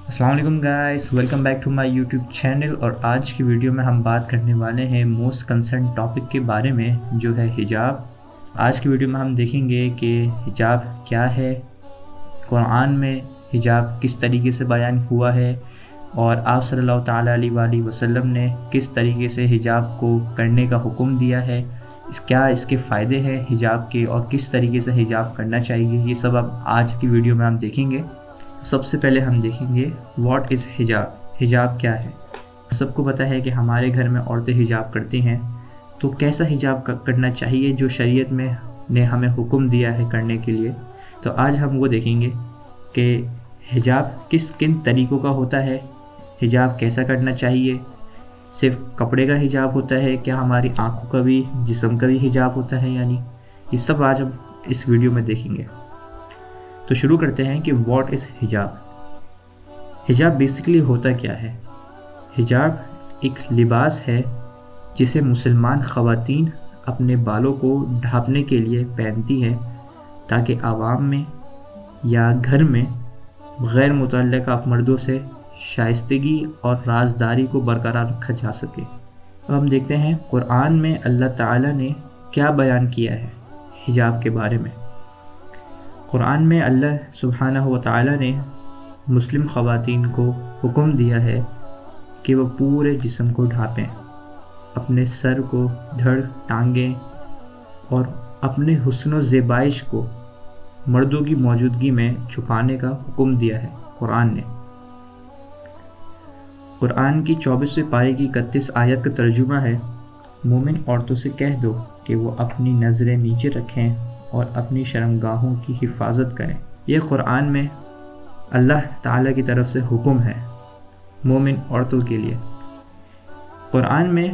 السلام علیکم guys, welcome back to my YouTube channel. اور آج کی ویڈیو میں ہم بات کرنے والے ہیں موسٹ کنسرن ٹاپک کے بارے میں، جو ہے حجاب۔ آج کی ویڈیو میں ہم دیکھیں گے کہ حجاب کیا ہے، قرآن میں حجاب کس طریقے سے بیان ہوا ہے، اور آپ صلی اللہ تعالیٰ علیہ وآلہ وسلم نے کس طریقے سے حجاب کو کرنے کا حکم دیا ہے، کیا اس کے فائدے ہیں حجاب کے، اور کس طریقے سے حجاب کرنا چاہیے۔ یہ سب اب آج کی ویڈیو میں ہم دیکھیں گے۔ سب سے پہلے ہم دیکھیں گے واٹ از حجاب، حجاب کیا ہے۔ سب کو پتہ ہے کہ ہمارے گھر میں عورتیں حجاب کرتی ہیں، تو کیسا حجاب کرنا چاہیے جو شریعت میں نے ہمیں حکم دیا ہے کرنے کے لیے۔ تو آج ہم وہ دیکھیں گے کہ حجاب کن طریقوں کا ہوتا ہے، حجاب کیسا کرنا چاہیے، صرف کپڑے کا حجاب ہوتا ہے کیا، ہماری آنکھوں کا بھی، جسم کا بھی حجاب ہوتا ہے، یعنی یہ سب آج ہم اس ویڈیو میں دیکھیں گے۔ تو شروع کرتے ہیں کہ واٹ از حجاب۔ حجاب بیسیکلی ہوتا کیا ہے؟ حجاب ایک لباس ہے جسے مسلمان خواتین اپنے بالوں کو ڈھانپنے کے لیے پہنتی ہیں، تاکہ عوام میں یا گھر میں غیر متعلقہ مردوں سے شائستگی اور رازداری کو برقرار رکھا جا سکے۔ اب ہم دیکھتے ہیں قرآن میں اللہ تعالیٰ نے کیا بیان کیا ہے حجاب کے بارے میں۔ قرآن میں اللہ سبحانہ و تعالیٰ نے مسلم خواتین کو حکم دیا ہے کہ وہ پورے جسم کو ڈھانپیں، اپنے سر کو، دھڑ، ٹانگیں اور اپنے حسن و زیبائش کو مردوں کی موجودگی میں چھپانے کا حکم دیا ہے قرآن نے۔ قرآن کی 24ویں پارے کی 31 آیت کا ترجمہ ہے، مومن عورتوں سے کہہ دو کہ وہ اپنی نظریں نیچے رکھیں اور اپنی شرمگاہوں کی حفاظت کریں۔ یہ قرآن میں اللہ تعالیٰ کی طرف سے حکم ہے مومن عورتوں کے لیے۔ قرآن میں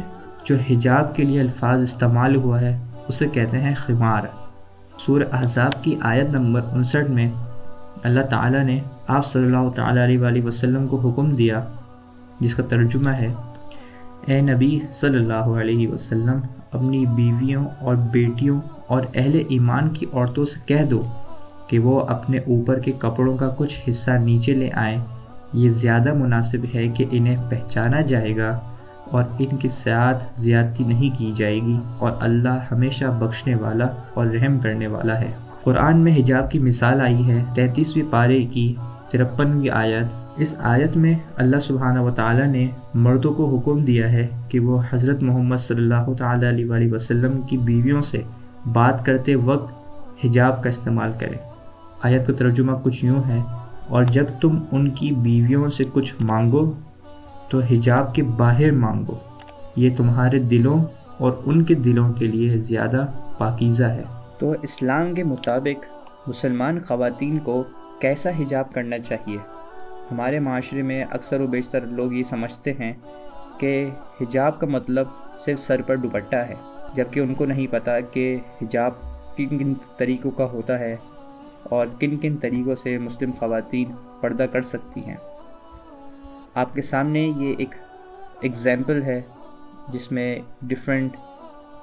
جو حجاب کے لیے الفاظ استعمال ہوا ہے اسے کہتے ہیں خمار۔ سورہ احزاب کی آیت نمبر 59 میں اللہ تعالیٰ نے آپ صلی اللہ تعالیٰ علیہ وآلہ وسلم کو حکم دیا، جس کا ترجمہ ہے، اے نبی صلی اللہ علیہ وسلم، اپنی بیویوں اور بیٹیوں اور اہل ایمان کی عورتوں سے کہہ دو کہ وہ اپنے اوپر کے کپڑوں کا کچھ حصہ نیچے لے آئیں، یہ زیادہ مناسب ہے کہ انہیں پہچانا جائے گا اور ان کے ساتھ زیادتی نہیں کی جائے گی، اور اللہ ہمیشہ بخشنے والا اور رحم کرنے والا ہے۔ قرآن میں حجاب کی مثال آئی ہے 33ویں پارے کی 53ویں آیت۔ اس آیت میں اللہ سبحانہ و تعالیٰ نے مردوں کو حکم دیا ہے کہ وہ حضرت محمد صلی اللہ تعالیٰ علیہ وآلہ وسلم کی بیویوں سے بات کرتے وقت حجاب کا استعمال کریں۔ آیت کا ترجمہ کچھ یوں ہے، اور جب تم ان کی بیویوں سے کچھ مانگو تو حجاب کے باہر مانگو، یہ تمہارے دلوں اور ان کے دلوں کے لیے زیادہ پاکیزہ ہے۔ تو اسلام کے مطابق مسلمان خواتین کو کیسا حجاب کرنا چاہیے؟ ہمارے معاشرے میں اکثر و بیشتر لوگ یہ سمجھتے ہیں کہ حجاب کا مطلب صرف سر پر دوپٹہ ہے، جبکہ ان کو نہیں پتہ کہ حجاب کن کن طریقوں کا ہوتا ہے اور کن کن طریقوں سے مسلم خواتین پردہ کر سکتی ہیں۔ آپ کے سامنے یہ ایک ایگزامپل ہے جس میں ڈیفرنٹ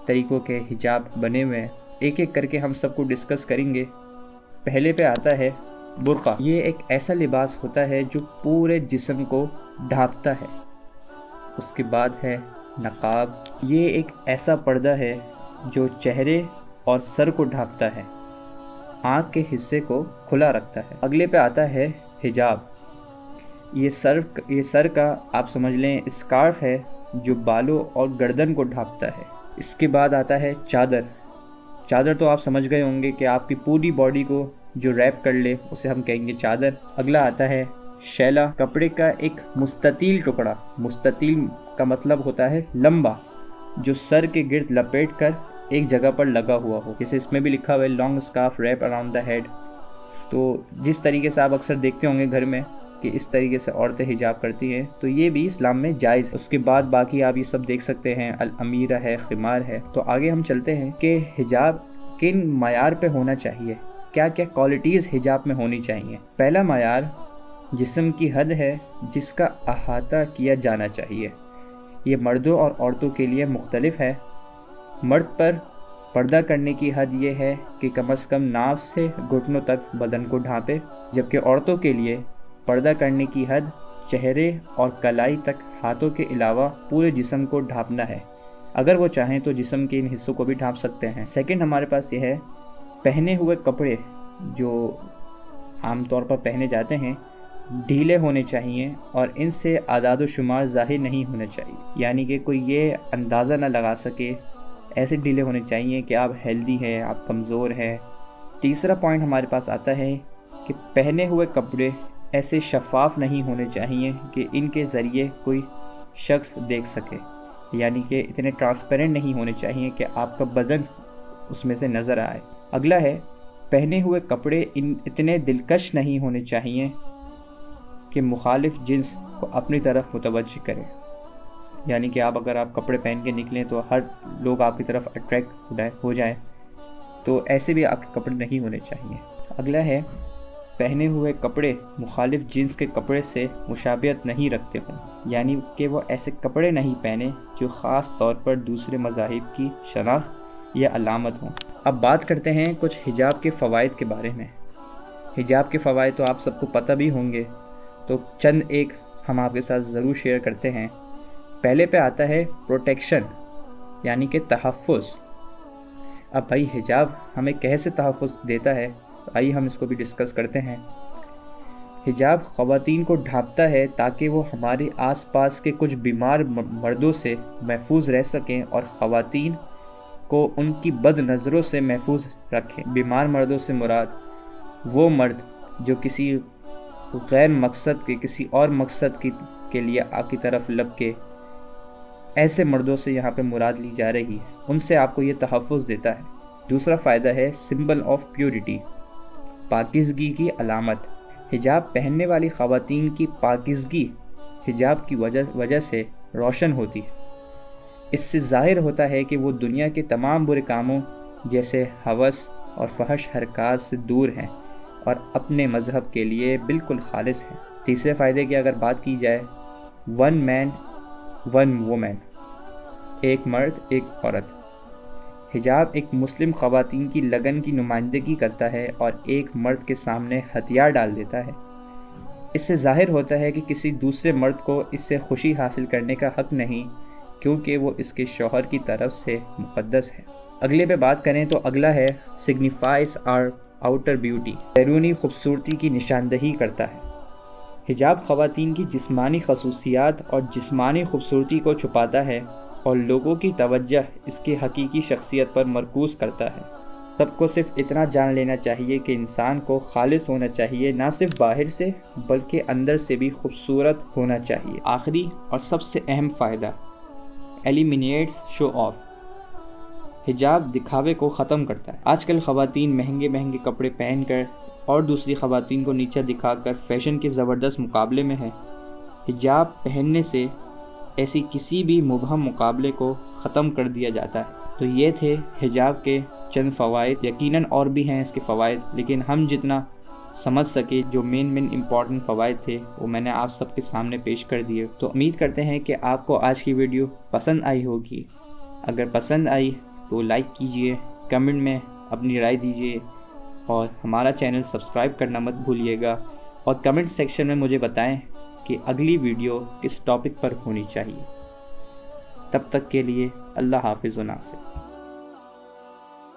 طریقوں کے حجاب بنے ہوئے ہیں، ایک ایک کر کے ہم سب کو ڈسکس کریں گے۔ پہلے پہ آتا ہے برقع۔ یہ ایک ایسا لباس ہوتا ہے جو پورے جسم کو ڈھانپتا ہے۔ اس کے بعد ہے نقاب۔ یہ ایک ایسا پردہ ہے جو چہرے اور سر کو ڈھانپتا ہے، آنکھ کے حصے کو کھلا رکھتا ہے۔ اگلے پہ آتا ہے حجاب۔ یہ سر کا آپ سمجھ لیں اسکارف ہے جو بالوں اور گردن کو ڈھانپتا ہے۔ اس کے بعد آتا ہے چادر۔ چادر تو آپ سمجھ گئے ہوں گے کہ آپ کی پوری باڈی کو جو ریپ کر لے اسے ہم کہیں گے چادر۔ اگلا آتا ہے شیلا، کپڑے کا ایک مستطیل ٹکڑا۔ مستطیل کا مطلب ہوتا ہے لمبا، جو سر کے گرد لپیٹ کر ایک جگہ پر لگا ہوا ہو، جیسے اس میں بھی لکھا ہوا ہے long scarf wrap around the head. تو جس طریقے سے آپ اکثر دیکھتے ہوں گے گھر میں کہ اس طریقے سے عورتیں حجاب کرتی ہیں، تو یہ بھی اسلام میں جائز ہے۔ اس کے بعد باقی آپ یہ سب دیکھ سکتے ہیں، الامیرہ ہے، خمار ہے۔ تو آگے ہم چلتے ہیں کہ حجاب کن معیار پہ ہونا چاہیے، کیا کیا کوالٹیز حجاب میں ہونی چاہیے۔ پہلا معیار جسم کی حد ہے جس کا احاطہ کیا جانا چاہیے۔ یہ مردوں اور عورتوں کے لیے مختلف ہے۔ مرد پر پردہ کرنے کی حد یہ ہے کہ کم از کم ناف سے گھٹنوں تک بدن کو ڈھانپے، جبکہ عورتوں کے لیے پردہ کرنے کی حد چہرے اور کلائی تک ہاتھوں کے علاوہ پورے جسم کو ڈھانپنا ہے۔ اگر وہ چاہیں تو جسم کے ان حصوں کو بھی ڈھانپ سکتے ہیں۔ سیکنڈ ہمارے پاس یہ ہے، پہنے ہوئے کپڑے جو عام طور پر پہنے جاتے ہیں ڈھیلے ہونے چاہیے اور ان سے اعداد و شمار ظاہر نہیں ہونا چاہیے، یعنی کہ کوئی یہ اندازہ نہ لگا سکے، ایسے ڈھیلے ہونے چاہیے کہ آپ ہیلدی ہیں، آپ کمزور ہیں۔ تیسرا پوائنٹ ہمارے پاس آتا ہے کہ پہنے ہوئے کپڑے ایسے شفاف نہیں ہونے چاہیے کہ ان کے ذریعے کوئی شخص دیکھ سکے، یعنی کہ اتنے ٹرانسپیرنٹ نہیں ہونے چاہیے کہ آپ کا بدن اس میں سے نظر آئے۔ اگلا ہے، پہنے ہوئے کپڑے اتنے دلکش نہیں ہونے چاہیے کہ مخالف جنس کو اپنی طرف متوجہ کرے، یعنی کہ اگر آپ کپڑے پہن کے نکلیں تو ہر لوگ آپ کی طرف اٹریکٹ ہو جائیں، تو ایسے بھی آپ کے کپڑے نہیں ہونے چاہیے۔ اگلا ہے، پہنے ہوئے کپڑے مخالف جنس کے کپڑے سے مشابہت نہیں رکھتے ہوں، یعنی کہ وہ ایسے کپڑے نہیں پہنے جو خاص طور پر دوسرے مذاہب کی شناخت یا علامت ہوں۔ اب بات کرتے ہیں کچھ حجاب کے فوائد کے بارے میں۔ حجاب کے فوائد تو آپ سب کو پتہ بھی ہوں گے، تو چند ایک ہم آپ کے ساتھ ضرور شیئر کرتے ہیں۔ پہلے پہ آتا ہے پروٹیکشن، یعنی کہ تحفظ۔ اب بھائی حجاب ہمیں کیسے تحفظ دیتا ہے، آئیے ہم اس کو بھی ڈسکس کرتے ہیں۔ حجاب خواتین کو ڈھانپتا ہے تاکہ وہ ہمارے آس پاس کے کچھ بیمار مردوں سے محفوظ رہ سکیں اور خواتین کو ان کی بد نظروں سے محفوظ رکھیں۔ بیمار مردوں سے مراد وہ مرد جو کسی غیر مقصد کے، کسی اور مقصد کے لیے آپ کی طرف لب کے، ایسے مردوں سے یہاں پہ مراد لی جا رہی ہے، ان سے آپ کو یہ تحفظ دیتا ہے۔ دوسرا فائدہ ہے سمبل آف پیورٹی، پاکیزگی کی علامت۔ حجاب پہننے والی خواتین کی پاکیزگی حجاب کی وجہ سے روشن ہوتی ہے۔ اس سے ظاہر ہوتا ہے کہ وہ دنیا کے تمام برے کاموں جیسے ہوس اور فحش حرکات سے دور ہیں اور اپنے مذہب کے لیے بالکل خالص ہیں۔ تیسرے فائدے کی اگر بات کی جائے، ون مین ون وومن، ایک مرد ایک عورت۔ حجاب ایک مسلم خواتین کی لگن کی نمائندگی کرتا ہے اور ایک مرد کے سامنے ہتھیار ڈال دیتا ہے۔ اس سے ظاہر ہوتا ہے کہ کسی دوسرے مرد کو اس سے خوشی حاصل کرنے کا حق نہیں، کیونکہ وہ اس کے شوہر کی طرف سے مقدس ہے۔ اگلے پہ بات کریں تو اگلا ہے سگنیفائز آر آؤٹر بیوٹی، بیرونی خوبصورتی کی نشاندہی کرتا ہے۔ حجاب خواتین کی جسمانی خصوصیات اور جسمانی خوبصورتی کو چھپاتا ہے اور لوگوں کی توجہ اس کی حقیقی شخصیت پر مرکوز کرتا ہے۔ سب کو صرف اتنا جان لینا چاہیے کہ انسان کو خالص ہونا چاہیے، نہ صرف باہر سے بلکہ اندر سے بھی خوبصورت ہونا چاہیے۔ آخری اور سب سے اہم فائدہ، ایلیمینیٹس شو آف۔ حجاب دکھاوے کو ختم کرتا ہے۔ آج کل خواتین مہنگے کپڑے پہن کر اور دوسری خواتین کو نیچا دکھا کر فیشن کے زبردست مقابلے میں ہیں۔ حجاب پہننے سے ایسی کسی بھی مبہم مقابلے کو ختم کر دیا جاتا ہے۔ تو یہ تھے حجاب کے چند فوائد، یقیناً اور بھی ہیں اس کے فوائد، لیکن ہم جتنا سمجھ سکے جو مین امپورٹنٹ فوائد تھے وہ میں نے آپ سب کے سامنے پیش کر دیے۔ تو امید کرتے ہیں کہ آپ کو آج کی ویڈیو پسند آئی ہوگی۔ اگر پسند آئی تو لائک کیجئے، کمنٹ میں اپنی رائے دیجئے اور ہمارا چینل سبسکرائب کرنا مت بھولیے گا، اور کمنٹ سیکشن میں مجھے بتائیں کہ اگلی ویڈیو کس ٹاپک پر ہونی چاہیے۔ تب تک کے لیے اللہ حافظ و ناصر۔